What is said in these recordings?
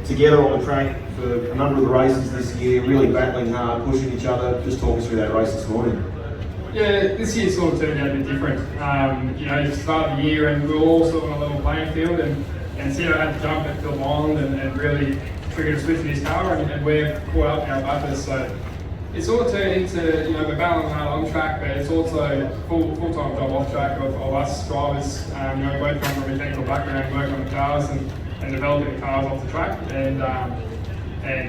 together on the track for a number of the races this year, really battling hard, pushing each other. Just talk us through that race this morning. Yeah, this year sort of turned out a bit different. You start the year and we were all sort of on a level playing field, and Cito had to jump at Phil Bond and really triggered a switch in his car, and we're caught up now above us. So it's sort of turned into, we're battling hard on track, but it's also a full-time job off track of us drivers. Both come from a mechanical background, work on the cars and developing the cars off the track. And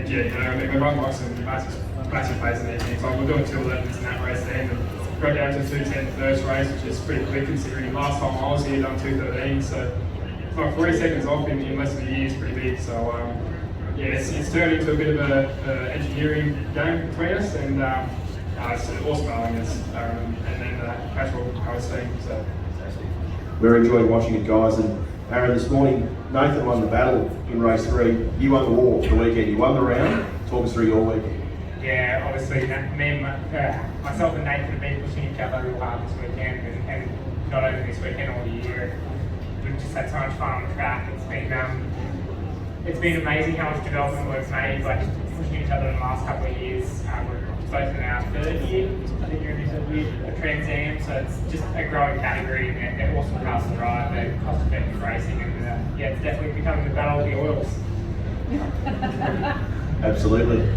we're running like some massive pace in these things. Like we're doing 2:11s in that race then, and got down to 2:10 the first race, which is pretty quick considering last time I was here done 2:13. So like 40 seconds off in less than a year is pretty big. So it's turned into a bit of a engineering game between us, and it's awesome battling us, and then casual race team. So We're enjoying watching it, guys. And Aaron, this morning, Nathan won the battle in race 3. You won the war for the weekend. You won the round. Talk us through your week. Yeah, obviously, myself and Nathan have been pushing each other real hard this weekend, and not only this weekend, all year. We've just had so much fun on the track. It's been amazing how much development we've made, like pushing each other in the last couple of years. We're both in our third year, I think you're in a Trans Am, so it's just a growing category, and they're awesome cars to drive, they're cost-effective racing, and it's definitely becoming the battle of the oils. Absolutely.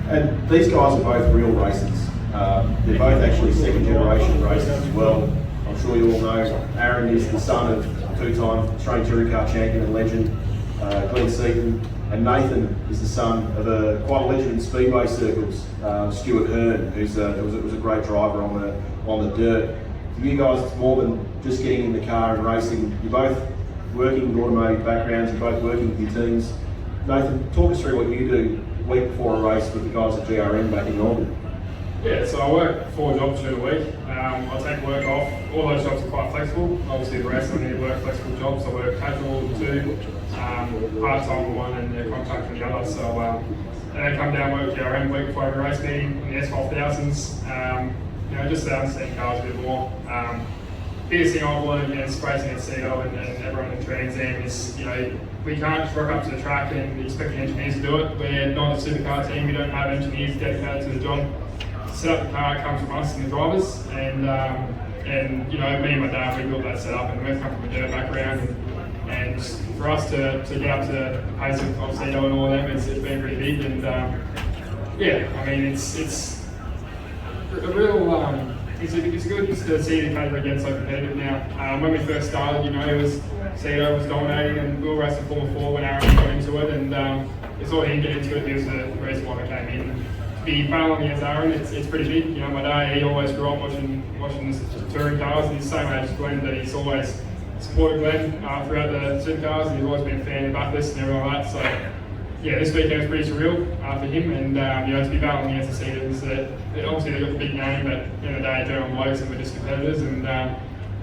And these guys are both real racers. They're both actually second generation racers as well. I'm sure you all know Aaron is the son of two-time Australian Touring Car champion and legend, Glenn Seaton, and Nathan is the son of quite a legend in speedway circles, Stuart Hearn, who's was a great driver on the dirt. For you guys, it's more than just getting in the car and racing. You're both working in automotive backgrounds, you're both working with your teams. Nathan, talk us through what you do a week before a race with the guys at GRM back in Melbourne. Yeah, so I work 4 jobs during the week. I take work off. All those jobs are quite flexible. Obviously the rest I need to work flexible jobs. I work casual 2, part-time for 1 and contract for the other. So and then come down work GRM week before every race meeting in the S5000s. Just to understand cars a bit more. Biggest thing I've learned against racing at Cito and everyone in Trans Am is, we can't just rock up to the track and expect the engineers to do it. We're not a supercar team. We don't have engineers dedicated to the job. Set up the car comes from us and the drivers, and me and my dad, we built that setup, and we've come from a dirt background, and for us to get up to the pace of Cito and all of them, it's been pretty big, and it's a real it's good to see the category get so competitive now. When we first started, it was Cito was dominating, and we were racing Formula 4 when Aaron got into it, and it's all him getting into it. He was the reason why I came in. To be battling against Aaron, it's pretty big. My dad, he always grew up watching the touring cars, and he's the same age as Glenn, but he's always supported Glenn throughout the supercars, and he's always been a fan of Bathurst and everything like that. So yeah, this weekend was pretty surreal for him, and to be battling against the Citizens, obviously they've got the big name, but at the end of the day, they're on blokes and we're just competitors, and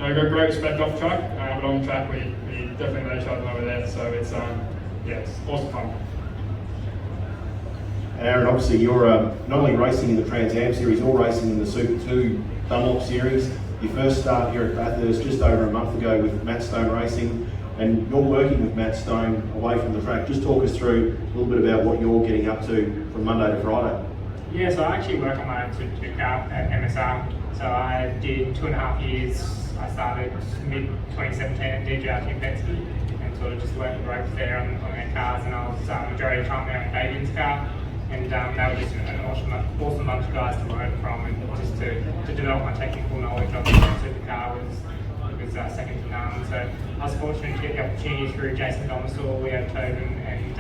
we've got great respect off the track, but on the track we definitely know each other over there, so it's awesome fun. Aaron, obviously you're not only racing in the Trans Am series, you're racing in the Super 2 Dunlop series. Your first start here at Bathurst just over a month ago with Matt Stone Racing, and you're working with Matt Stone away from the track. Just talk us through a little bit about what you're getting up to from Monday to Friday. Yeah, so I actually work on my own Super car at MSR. So I did 2.5 years. I started mid-2017 at DJR Team Penske and sort of just worked the ropes there on their cars, and I was majority of the time there on Fabian's car. And they were just an awesome bunch of guys to learn from, and just to develop my technical knowledge of the supercar was second to none. So I was fortunate to get the opportunity through Jason Domisor, Leo Tobin, and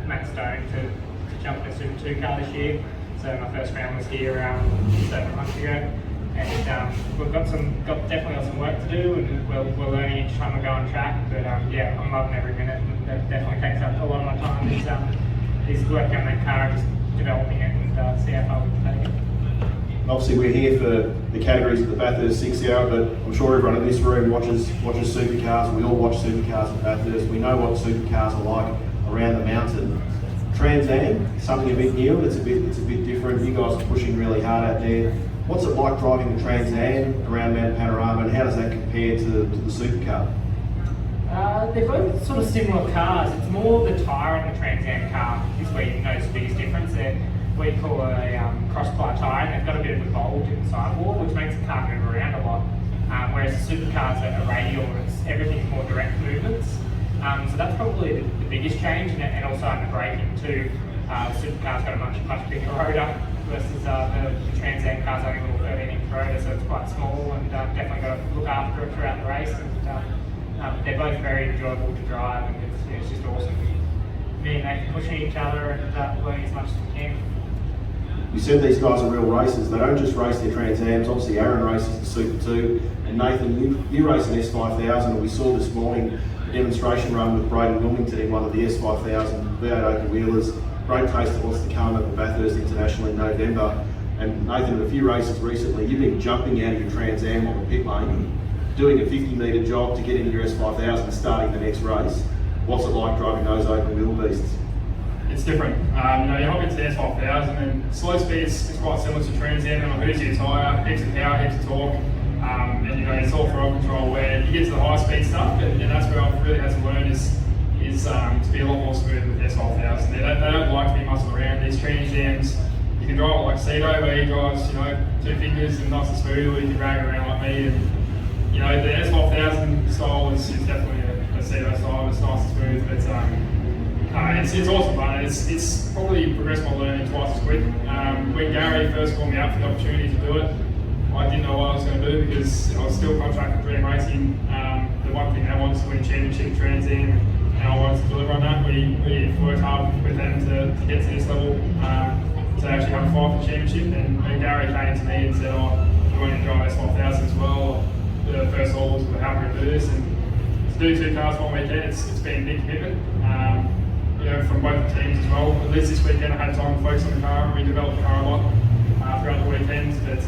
Matt Stone to jump in a Super 2 car this year. So my first round was here around 7 months ago, and we've definitely got some work to do, and we're learning each time we go on track. But I'm loving every minute, and that definitely takes up a lot of my time. Is working on that car, just developing it, and see how far we can take it. Obviously we're here for the categories of the Bathurst 6 Hour, but I'm sure everyone in this room watches supercars. We all watch supercars at Bathurst. We know what supercars are like around the mountain. Trans Am, something a bit new, it's a bit different. You guys are pushing really hard out there. What's it like driving the Trans Am around Mount Panorama, and how does that compare to the supercar? They're both sort of similar cars. It's more the tyre on the Trans Am car is where you notice the biggest difference. They're what you call a cross-ply tyre, and they've got a bit of a bulge in the sidewall, which makes the car move around a lot. Whereas the supercars are radial, and everything's more direct movements. So that's probably the biggest change, and also in the braking too. The supercar's got a much bigger rotor versus the Trans Am car's only a little 13-inch rotor, so it's quite small, and definitely got to look after it throughout the race. And they're both very enjoyable to drive, and it's just awesome. Me and Nathan pushing each other and learning as much as we can. You said these guys are real racers. They don't just race their Trans Ams. Obviously, Aaron races the Super 2, and Nathan, you race an S5000, and we saw this morning a demonstration run with Braden Wilmington in one of the S5000 V8 open wheelers. Great taste of what's to come at the Bathurst International in November. And Nathan, at a few races recently, you've been jumping out of your Trans Am on the pit lane, doing a 50-metre jog to get into your S5000 and starting the next race. What's it like driving those open wheel beasts? It's different. You hop into the S5000 and slow speed is quite similar to Trans Am, and it your tyre, heaps of power, heaps of torque, and it's all throttle control. Where you get to the high speed stuff, and that's where I've really had to learn is to be a lot more smooth with the S5000. They don't like to be muscled around. These Trans Ams, you can drive it like Cedo, where he drives, two fingers and nice and smooth, or you can drag it around like me. And the S5000 style is definitely a Cedo style. It's nice and smooth, but it's awesome fun. It's probably progressed my learning twice as quick. When Gary first called me out for the opportunity to do it, I didn't know what I was going to do because I was still contracted with Dream Racing. The one thing they wanted to win a championship Trans Am, and I wanted to deliver on that. We worked hard with them to get to this level, to actually have a fight for the championship. And Gary came to me and said, you want to drive S5000 as well? The first all was how we're going to do this. And to do two cars one weekend, it's been a big commitment. From both the teams as well. At least this weekend I had time to focus on the car, and we developed the car a lot throughout the weekends. But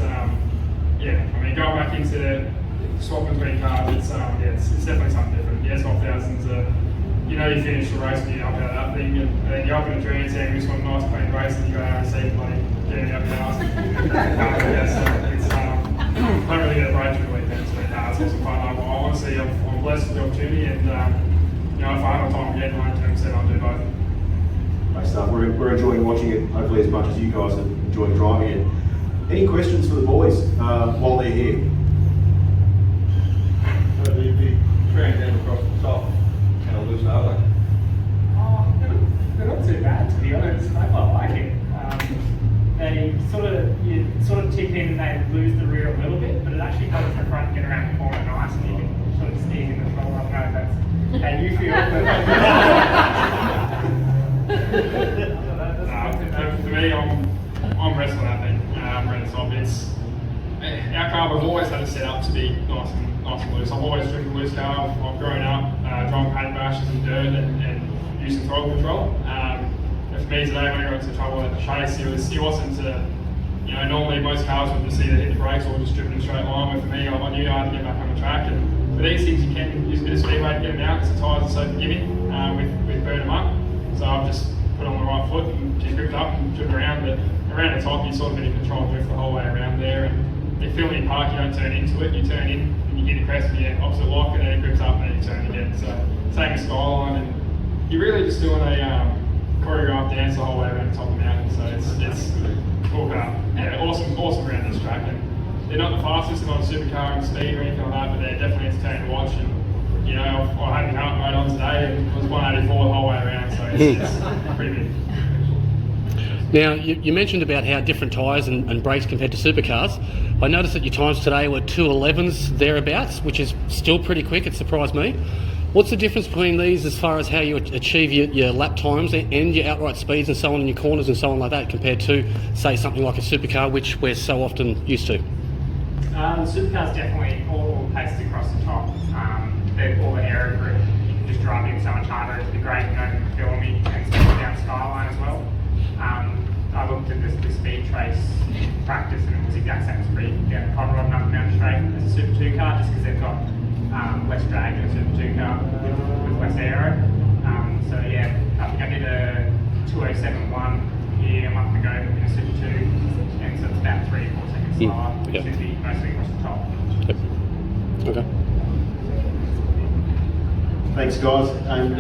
going back into swapping between cars, it's definitely something different. The S5000's you finish the race when you up out of that thing, and then you up in the Trans Am, you just want a nice clean race, and you go out and see bloody getting up the house. I don't really get a break through the weekends, but it's awesome fun. I honestly, I'm blessed with the opportunity, and if I have time again, 100% I'll do both. Great stuff. We're enjoying watching it, hopefully as much as you guys are enjoying driving it. Any questions for the boys while they're here? So the Trans Am across the top, how loose are they? They're not too bad, to be honest. I quite like it. You sort of tip in and they lose the rear a little bit, but it actually helps the front get around the corner nice, and you can sort of sneeze in the throttle. I don't know if that's how you feel. For me, I'm wrestling that thing. Around the top. Our car, we've always had it set up to be nice and loose. I've always driven a loose car. I've grown up driving paint bashes and dirt and using throttle control. And for me today, when I got into trouble at the chase, it wasn't normally most cars would just either hit the brakes or just driven in a straight line. But for me, I knew I had to get back on the track. And for these things, you can use a bit of speedway to get them out because the tyres are so forgiving with burning them up. So I've just put on the right foot and just gripped up and driven around. But around the top, you're sort of in control and drift the whole way around there. And if filling in park, you don't turn into it. You turn in and you hit the crest and you opposite lock, and then it grips up and then you turn again. So same as Skyline, and you're really just doing a choreographed dance the whole way around the top of the mountain. So it's cool car. Yeah, awesome around this track. And they're not the fastest, they're not a supercar in speed or anything like that, but they're definitely entertaining to watch. And I had my heart rate on today, and it was 184 the whole way around. So it's pretty big. Now, you mentioned about how different tyres and brakes compared to supercars. I noticed that your times today were 2:11s thereabouts, which is still pretty quick. It surprised me. What's the difference between these as far as how you achieve your lap times and your outright speeds and so on in your corners and so on like that compared to, say, something like a supercar, which we're so often used to? The supercars definitely all paces across the top. All the aero grip, you can just drive in so much harder. It's the great, filming and stepping down Skyline as well. I looked at the speed trace practice, and it was the exact same speed down Conrod and up Mountain Straight as a Super 2 car, just because they've got less drag than a Super 2 car with less aero. I think I did a 2:07.1 here a month ago in a Super 2, and so it's about 3 or 4 seconds slower, which should be mostly across the top. Yep. Okay. Thanks, guys. And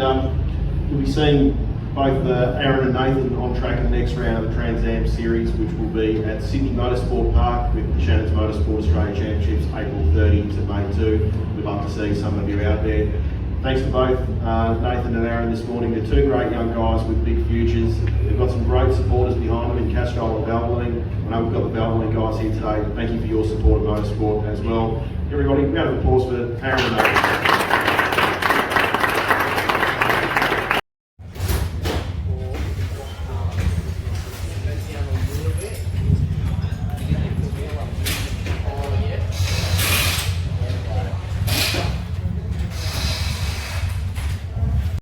we'll be seeing both Aaron and Nathan on track in the next round of the Trans Am Series, which will be at Sydney Motorsport Park with the Shannon's Motorsport Australia Championships, April 30 to May 2. We'd love to see some of you out there. Thanks to both Nathan and Aaron this morning. They're two great young guys with big futures. They've got some great supporters behind them in Castro and Valvoline. I know we've got the Valvoline guys here today. Thank you for your support of motorsport as well. Everybody, round of applause for Aaron and Nathan.